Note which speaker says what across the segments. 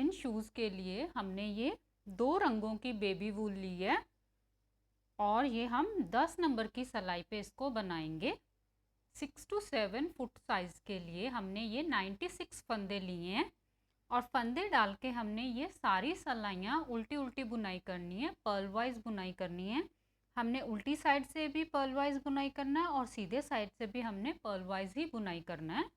Speaker 1: इन shoes के लिए हमने ये 2 रंगों की बेबी वूल ली है और ये हम 10 नंबर की सिलाई पे इसको बनाएंगे। 6 to 7 फुट साइज़ के लिए हमने ये 96 फंदे लिए हैं और फंदे डाल के हमने ये सारी सिलाइयाँ उल्टी उल्टी बुनाई करनी है, पर्ल वाइज बुनाई करनी है। हमने उल्टी साइड से भी पर्ल वाइज बुनाई करना है और सीधे साइड से भी हमने पर्ल वाइज ही बुनाई करना है।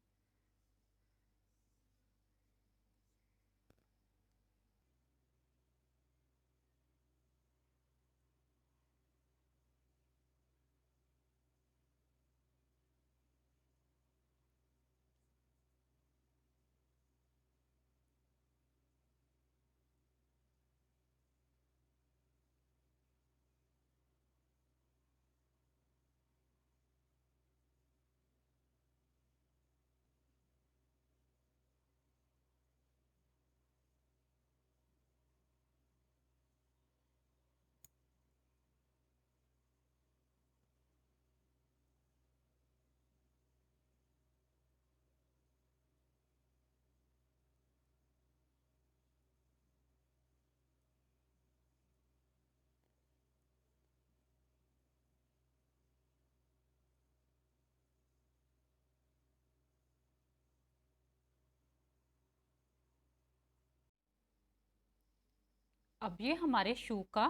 Speaker 1: अब ये हमारे शू का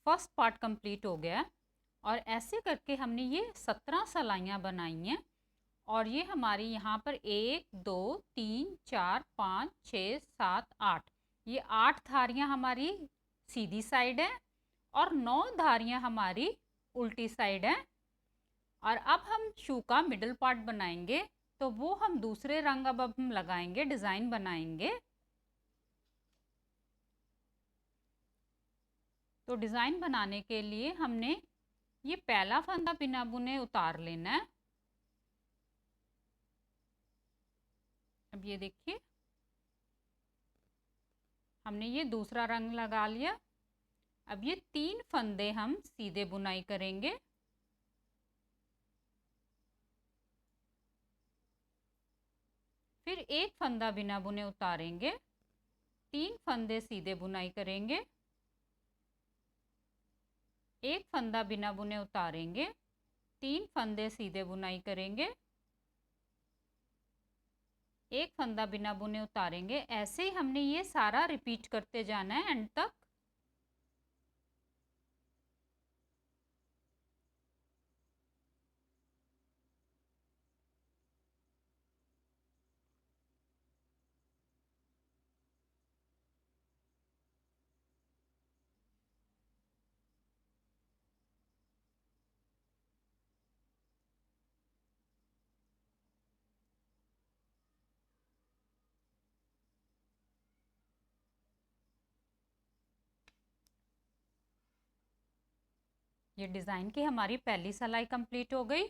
Speaker 1: फर्स्ट पार्ट कंप्लीट हो गया है और ऐसे करके हमने ये 17 सिलाइयाँ बनाई हैं और ये हमारी यहाँ पर 1 2 3 4 5 6 7 8 ये 8 धारियाँ हमारी सीधी साइड है और 9 धारियाँ हमारी उल्टी साइड है। और अब हम शू का मिडल पार्ट बनाएंगे तो वो हम दूसरे रंग अब हम लगाएंगे, डिज़ाइन बनाएंगे। तो डिज़ाइन बनाने के लिए हमने ये पहला फंदा बिना बुने उतार लेना है। अब ये देखिए हमने ये दूसरा रंग लगा लिया। अब ये 3 फंदे हम सीधे बुनाई करेंगे। फिर एक फंदा बिना बुने उतारेंगे, 3 फंदे सीधे बुनाई करेंगे, एक फंदा बिना बुने उतारेंगे, 3 फंदे सीधे बुनाई करेंगे, एक फंदा बिना बुने उतारेंगे। ऐसे ही हमने ये सारा रिपीट करते जाना है एंड तक। ये डिज़ाइन की हमारी पहली सिलाई कंप्लीट हो गई।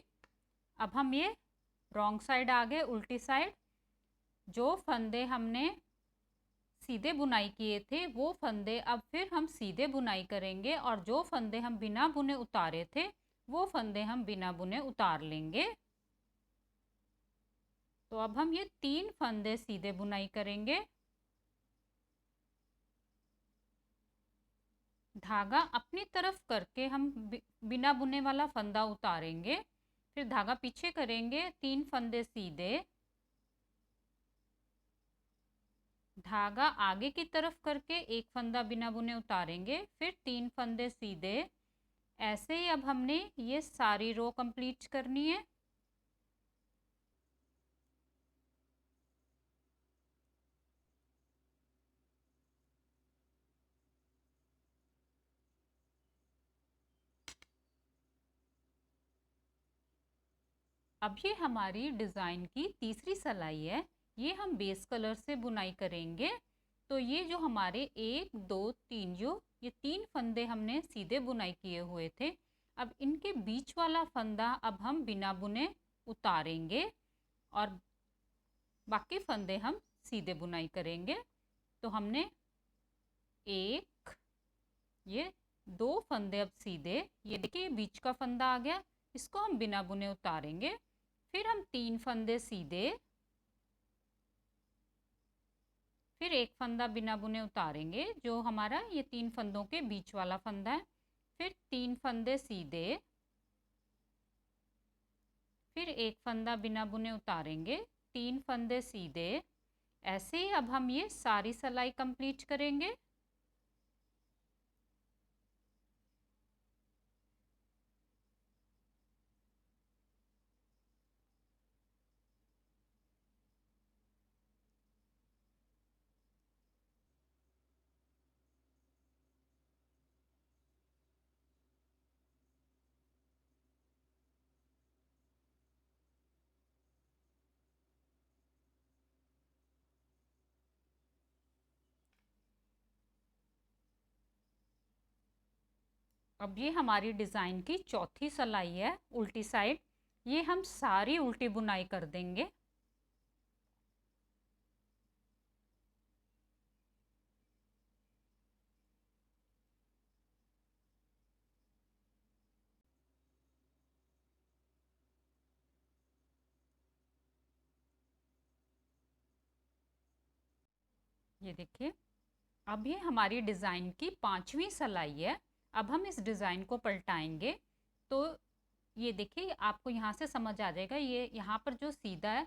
Speaker 1: अब हम ये रॉन्ग साइड आ गए, उल्टी साइड। जो फंदे हमने सीधे बुनाई किए थे वो फंदे अब फिर हम सीधे बुनाई करेंगे और जो फंदे हम बिना बुने उतारे थे वो फंदे हम बिना बुने उतार लेंगे। तो अब हम ये 3 फंदे सीधे बुनाई करेंगे, धागा अपनी तरफ करके हम बिना बुने वाला फंदा उतारेंगे, फिर धागा पीछे करेंगे, 3 फंदे सीधे, धागा आगे की तरफ करके एक फंदा बिना बुने उतारेंगे, फिर 3 फंदे सीधे। ऐसे ही अब हमने ये सारी रो कंप्लीट करनी है। अब ये हमारी डिज़ाइन की तीसरी सिलाई है। ये हम बेस कलर से बुनाई करेंगे। तो ये जो हमारे 1 2 3 ये 3 फंदे हमने सीधे बुनाई किए हुए थे, अब इनके बीच वाला फंदा अब हम बिना बुने उतारेंगे और बाकी फंदे हम सीधे बुनाई करेंगे। तो हमने एक, ये 2 फंदे अब सीधे, ये देखिए बीच का फंदा आ गया, इसको हम बिना बुने उतारेंगे। फिर हम 3 फंदे सीधे, फिर एक फंदा बिना बुने उतारेंगे, जो हमारा ये 3 फंदों के बीच वाला फंदा है। फिर 3 फंदे सीधे, फिर एक फंदा बिना बुने उतारेंगे, 3 फंदे सीधे। ऐसे ही अब हम ये सारी सिलाई कंप्लीट करेंगे। अब ये हमारी डिज़ाइन की चौथी सिलाई है, उल्टी साइड। ये हम सारी उल्टी बुनाई कर देंगे। ये देखिए, अब ये हमारी डिज़ाइन की 5वीं सिलाई है। अब हम इस डिज़ाइन को पलटाएंगे तो ये देखिए, आपको यहाँ से समझ आ जाएगा। ये यहाँ पर जो सीधा है,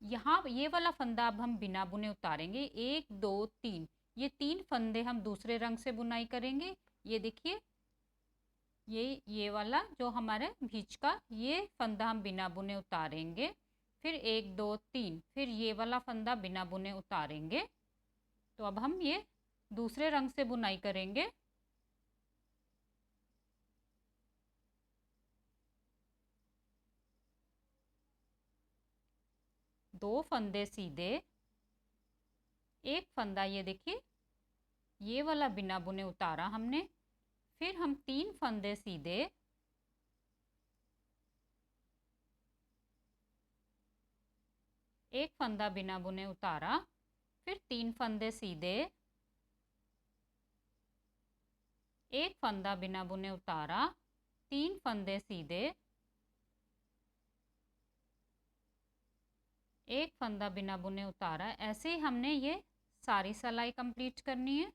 Speaker 1: यहाँ ये वाला फंदा अब हम बिना बुने उतारेंगे। 1 2 3, ये 3 फंदे हम दूसरे रंग से बुनाई करेंगे। ये देखिए, ये वाला जो हमारे बीच का ये फंदा हम बिना बुने उतारेंगे। फिर 1 2 3, फिर ये वाला फंदा बिना बुने उतारेंगे। तो अब हम ये दूसरे रंग से बुनाई करेंगे। दो फंदे सीधे, एक फंदा, ये देखिए ये वाला बिना बुने उतारा हमने। फिर हम 3 फंदे सीधे, एक फंदा बिना बुने उतारा। फिर 3 फंदे सीधे, एक फंदा बिना बुने उतारा, 3 फंदे सीधे, एक फंदा बिना बुने उतारा। ऐसे ही हमने ये सारी सिलाई कंप्लीट करनी है।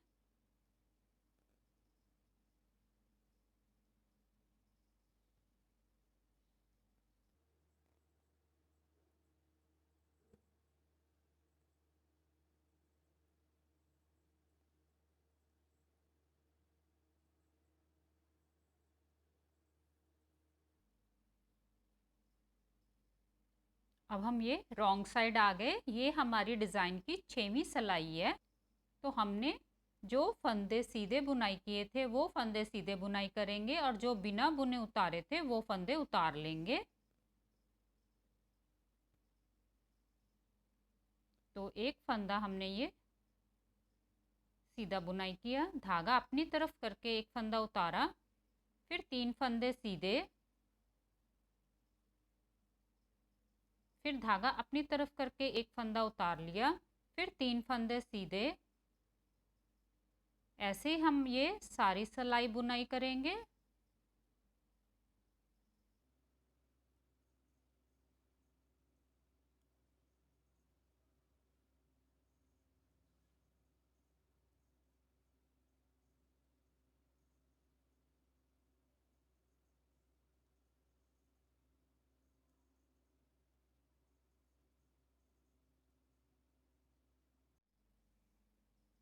Speaker 1: अब हम ये रॉन्ग साइड आ गए। ये हमारी डिज़ाइन की 6वीं सिलाई है। तो हमने जो फंदे सीधे बुनाई किए थे वो फंदे सीधे बुनाई करेंगे, और जो बिना बुने उतारे थे वो फंदे उतार लेंगे। तो एक फंदा हमने ये सीधा बुनाई किया, धागा अपनी तरफ करके एक फंदा उतारा। फिर 3 फंदे सीधे, फिर धागा अपनी तरफ करके एक फंदा उतार लिया। फिर 3 फंदे सीधे। ऐसे ही हम ये सारी सिलाई बुनाई करेंगे।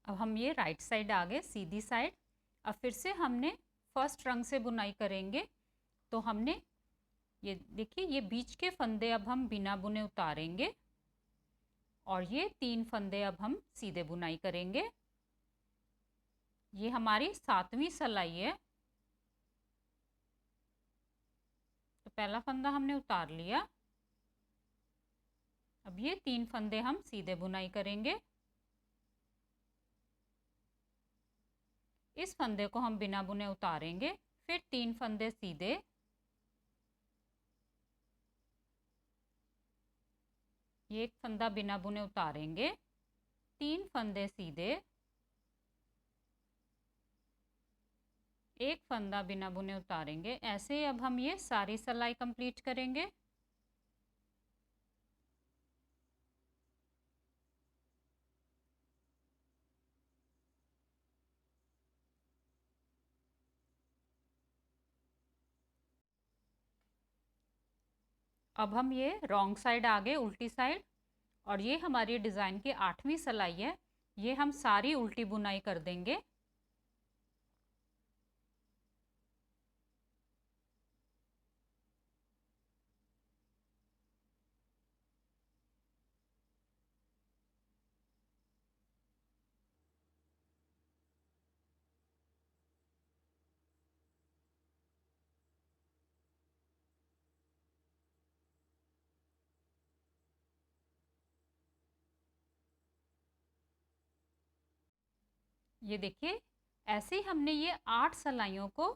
Speaker 1: अब हम ये राइट साइड आ गए, सीधी साइड। अब फिर से हमने फर्स्ट रंग से बुनाई करेंगे। तो हमने ये देखिए, ये बीच के फंदे अब हम बिना बुने उतारेंगे, और ये 3 फंदे अब हम सीधे बुनाई करेंगे। ये हमारी 7वीं सिलाई है। तो पहला फंदा हमने उतार लिया। अब ये 3 फंदे हम सीधे बुनाई करेंगे। इस फंदे को हम बिना बुने उतारेंगे। फिर 3 फंदे सीधे, ये एक फंदा बिना बुने उतारेंगे, 3 फंदे सीधे, एक फंदा बिना बुने उतारेंगे। ऐसे अब हम ये सारी सिलाई कंप्लीट करेंगे। अब हम ये रॉन्ग साइड आगे उल्टी साइड, और ये हमारी डिज़ाइन की 8वीं सिलाई है, ये हम सारी उल्टी बुनाई कर देंगे। ये देखिए, ऐसे ही हमने ये 8 सिलाइयों को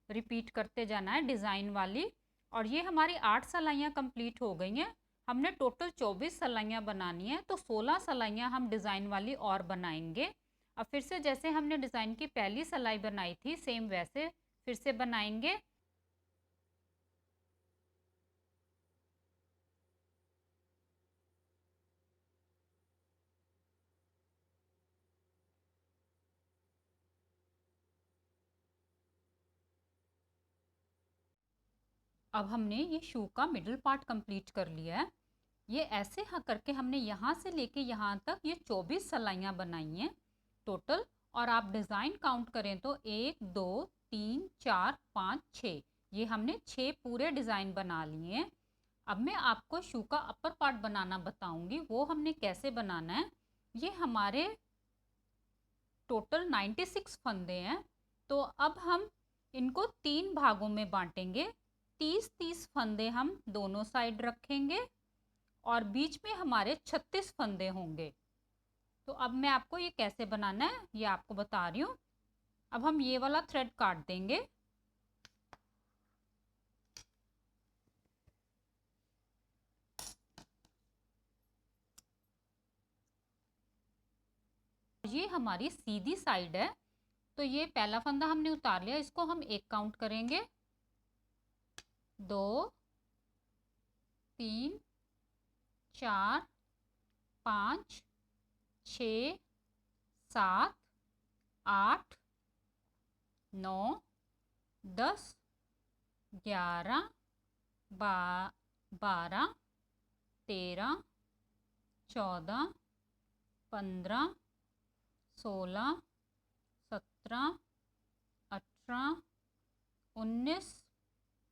Speaker 1: रिपीट करते जाना है डिज़ाइन वाली, और ये हमारी 8 सिलाइयाँ कंप्लीट हो गई हैं। हमने टोटल 24 सिलाइयाँ बनानी है, तो 16 सिलाइयाँ हम डिज़ाइन वाली और बनाएंगे। अब फिर से जैसे हमने डिज़ाइन की पहली सिलाई बनाई थी, सेम वैसे फिर से बनाएंगे। अब हमने ये शू का मिडल पार्ट कंप्लीट कर लिया है। ये ऐसे करके हमने यहाँ से लेके यहाँ तक ये 24 सिलाइयाँ बनाई हैं टोटल। और आप डिज़ाइन काउंट करें तो 1 2 3 4 5 6, ये हमने 6 पूरे डिज़ाइन बना लिए हैं। अब मैं आपको शू का अपर पार्ट बनाना बताऊंगी, वो हमने कैसे बनाना है। ये हमारे टोटल 96 फंदे हैं, तो अब हम इनको 3 भागों में बांटेंगे। 30-30 फंदे हम दोनों साइड रखेंगे, और बीच में हमारे 36 फंदे होंगे। तो अब मैं आपको ये कैसे बनाना है ये आपको बता रही हूँ। अब हम ये वाला थ्रेड काट देंगे। ये हमारी सीधी साइड है, तो ये पहला फंदा हमने उतार लिया, इसको हम एक काउंट करेंगे। 2 3 4 5 6 7 8 9 10 11 12 13 14 15 16 17 18 19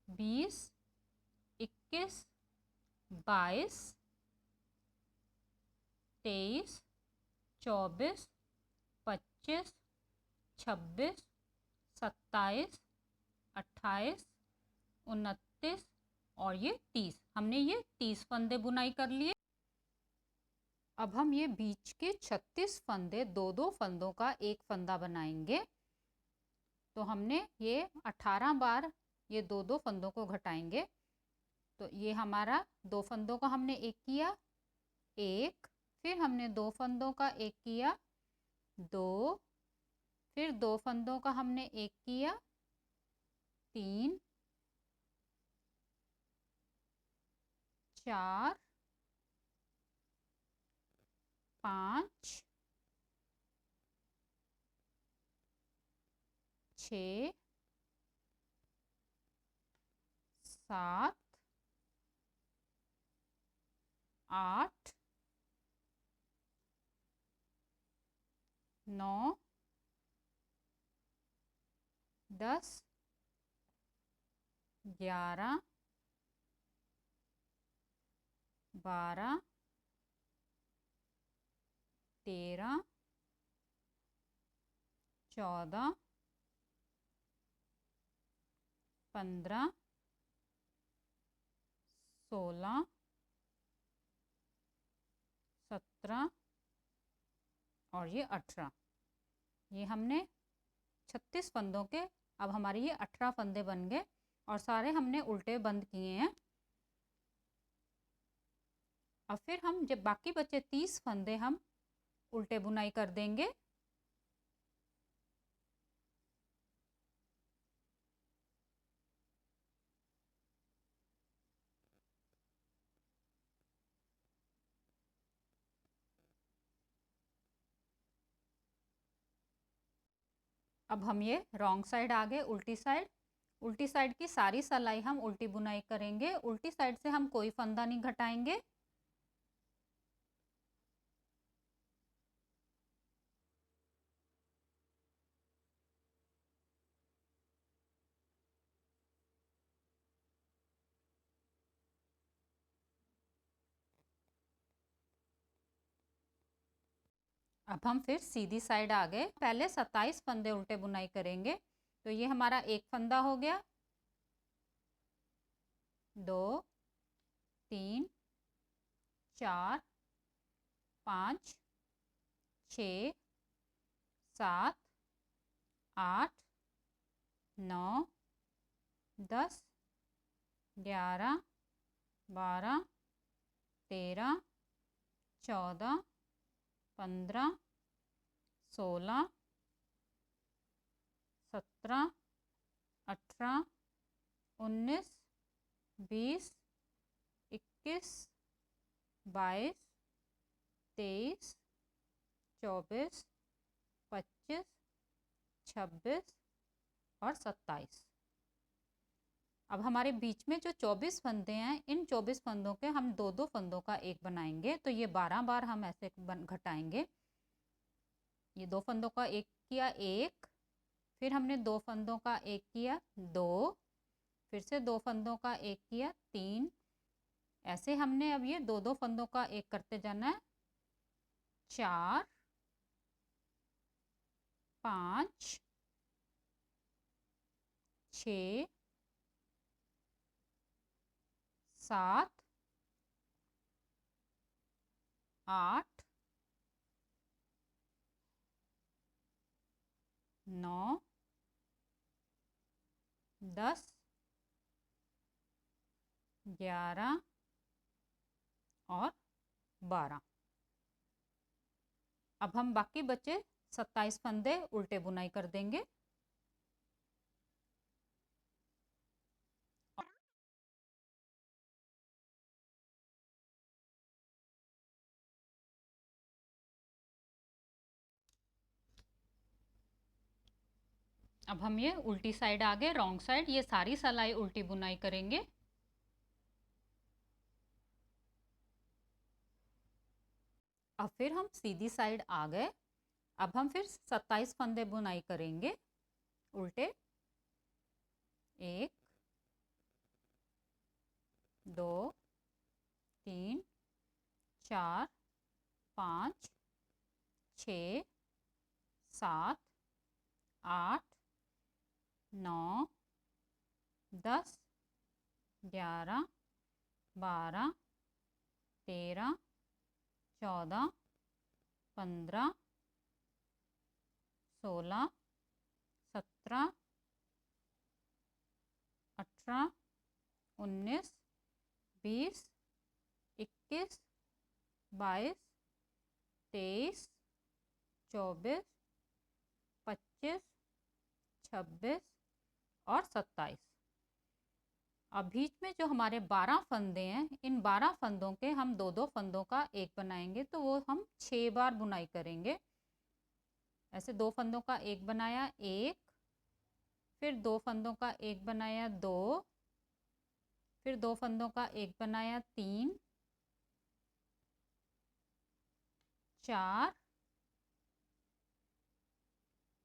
Speaker 1: 20 21 22 23 24 25 26 27 28 29 और ये 30। हमने ये 30 फंदे बुनाई कर लिए। अब हम ये बीच के 36 फंदे, दो दो फंदों का एक फंदा बनाएंगे। तो हमने ये 18 बार ये दो दो फंदों को घटाएंगे। तो ये हमारा दो फंदों का हमने एक किया, एक, फिर हमने दो फंदों का एक किया, दो, फिर दो फंदों का हमने एक किया, तीन, चार, पाँच, छ, 7, 8, 9, 10, 11, 12, 13, 14, 15, 16, 17 और ये 18। ये हमने 36 फंदों के, अब हमारे ये 18 फंदे बन गए, और सारे हमने उल्टे बंद किए हैं। अब फिर हम जब बाकी बचे 30 फंदे हम उल्टे बुनाई कर देंगे। अब हम ये रॉन्ग साइड आगे उल्टी साइड, उल्टी साइड की सारी सिलाई हम उल्टी बुनाई करेंगे। उल्टी साइड से हम कोई फंदा नहीं घटाएंगे। अब हम फिर सीधी साइड आ गए। पहले 27 फंदे उल्टे बुनाई करेंगे। तो ये हमारा एक फंदा हो गया, 2 3 4 5 6 7 8 9 10 11 12 13 14 15 16 17 18 19 20 21 22 23 24 25 26 और 27। अब हमारे बीच में जो 24 फंदे हैं, इन 24 फंदों के हम दो दो फंदों का एक बनाएंगे। तो ये 12 बार हम ऐसे घटाएंगे। ये दो फंदों का एक किया, एक, फिर हमने दो फंदों का एक किया, दो, फिर से दो फंदों का एक किया, तीन। ऐसे हमने अब ये दो दो फंदों का एक करते जाना है। 4 5 6 7 8 9 10 11 और 12। अब हम बाकी बचे 27 फंदे उल्टे बुनाई कर देंगे। अब हम ये उल्टी साइड आ गए, रॉन्ग साइड, ये सारी सिलाई उल्टी बुनाई करेंगे। अब फिर हम सीधी साइड आ गए। अब हम फिर 27 फंदे बुनाई करेंगे उल्टे। 1 2 3 4 5 6 7 8 9 10 11 12 13 14 15 16 17 18 19 20 21 22 23 24 25 26 और 27। अब बीच में जो हमारे 12 फंदे हैं, इन 12 फंदों के हम दो दो फंदों का एक बनाएंगे। तो वो हम 6 बार बुनाई करेंगे। ऐसे दो फंदों का एक बनाया, एक, फिर दो फंदों का एक बनाया, दो, फिर दो फंदों का एक बनाया, तीन, चार,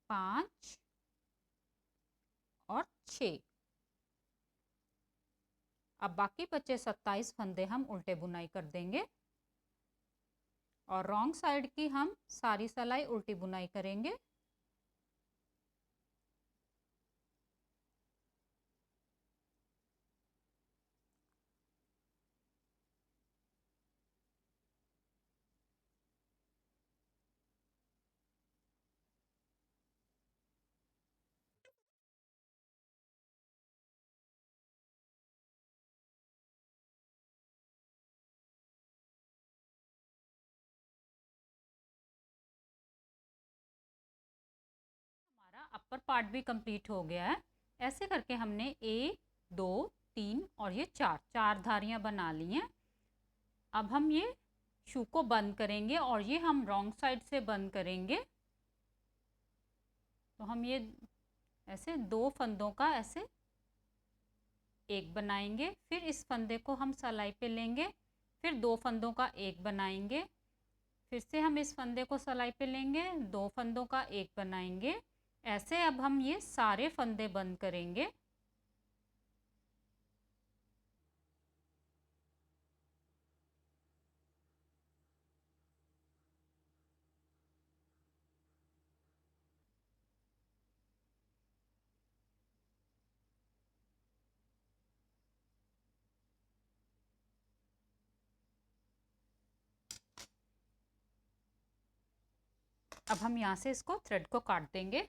Speaker 1: पाँच और 6। अब बाकी बचे 27 फंदे हम उल्टे बुनाई कर देंगे और रॉन्ग साइड की हम सारी सिलाई उल्टी बुनाई करेंगे। हमारा अपर पार्ट भी कंप्लीट हो गया है। ऐसे करके हमने एक, दो, तीन और ये चार चार धारियां बना ली हैं। अब हम ये शू को बंद करेंगे और ये हम रॉन्ग साइड से बंद करेंगे। तो हम ये ऐसे दो फंदों का ऐसे एक बनाएंगे, फिर इस फंदे को हम सिलाई पे लेंगे, फिर 2 फंदों का एक बनाएंगे, फिर से हम इस फंदे को सिलाई पे लेंगे, 2 फंदों का एक बनाएंगे। ऐसे अब हम ये सारे फंदे बंद करेंगे। अब हम यहाँ से इसको थ्रेड को काट देंगे।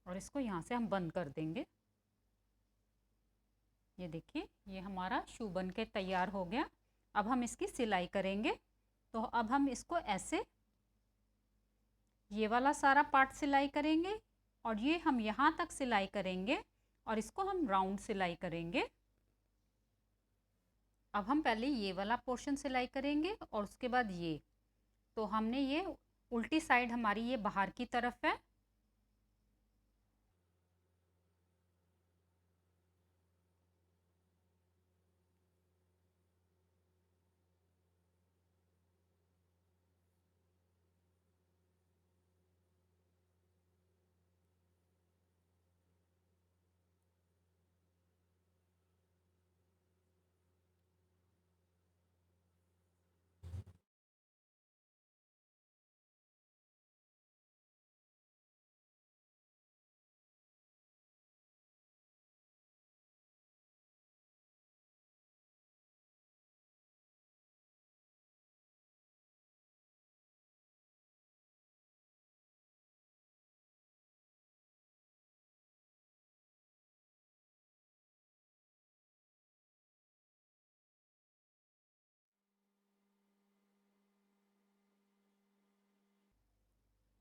Speaker 1: और इसको यहाँ से हम बंद कर देंगे। ये देखिए, ये हमारा शू बन के तैयार हो गया। अब हम इसकी सिलाई करेंगे। तो अब हम इसको ऐसे ये वाला सारा पार्ट सिलाई करेंगे, और ये हम यहाँ तक सिलाई करेंगे, और इसको हम राउंड सिलाई करेंगे। अब हम पहले ये वाला पोर्शन सिलाई करेंगे और उसके बाद ये। तो हमने ये उल्टी साइड हमारी ये बाहर की तरफ है।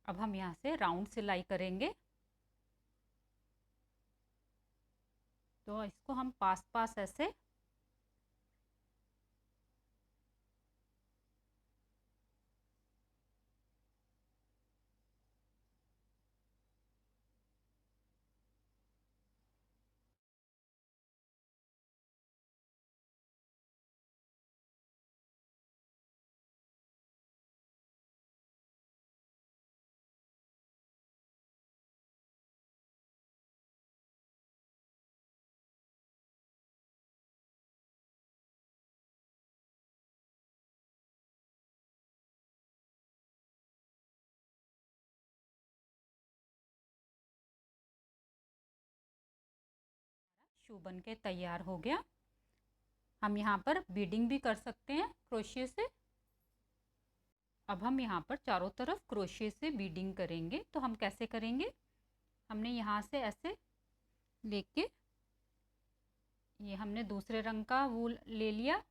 Speaker 1: अब हम यहाँ से राउंड सिलाई करेंगे। तो इसको हम पास पास ऐसे शू बन के तैयार हो गया। हम यहाँ पर बीडिंग भी कर सकते हैं क्रोशिए से। अब हम यहाँ पर चारों तरफ क्रोशिए से बीडिंग करेंगे। तो हम कैसे करेंगे? हमने यहाँ से ऐसे लेके ये हमने दूसरे रंग का वूल ले लिया।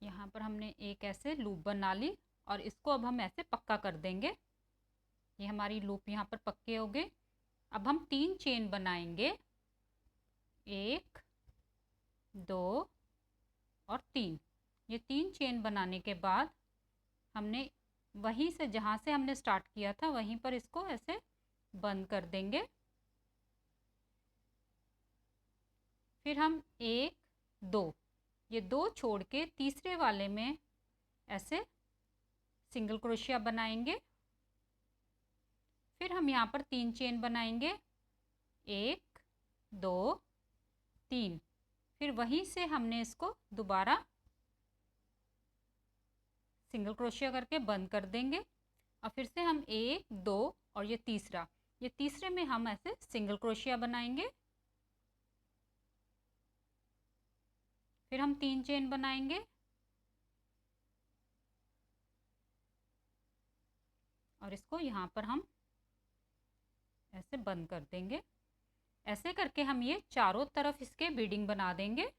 Speaker 1: यहाँ पर हमने एक ऐसे लूप बना ली, और इसको अब हम ऐसे पक्का कर देंगे। ये हमारी लूप यहाँ पर पक्के हो गए। अब हम 3 चेन बनाएंगे, 1 2 और 3। ये 3 चेन बनाने के बाद हमने वहीं से जहाँ से हमने स्टार्ट किया था वहीं पर इसको ऐसे बंद कर देंगे। फिर हम 1 2 ये 2 छोड़ के तीसरे वाले में ऐसे सिंगल क्रोशिया बनाएंगे। फिर हम यहाँ पर 3 चेन बनाएंगे, 1 2 3। फिर वहीं से हमने इसको दोबारा सिंगल क्रोशिया करके बंद कर देंगे। और फिर से हम 1 2 और ये तीसरे में हम ऐसे सिंगल क्रोशिया बनाएंगे। फिर हम 3 चेन बनाएंगे, और इसको यहाँ पर हम ऐसे बंद कर देंगे। ऐसे करके हम ये चारों तरफ इसके बीडिंग बना देंगे।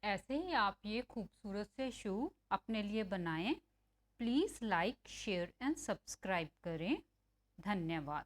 Speaker 1: ऐसे ही आप ये खूबसूरत से शू अपने लिए बनाएं। Please like, share and subscribe करें। धन्यवाद।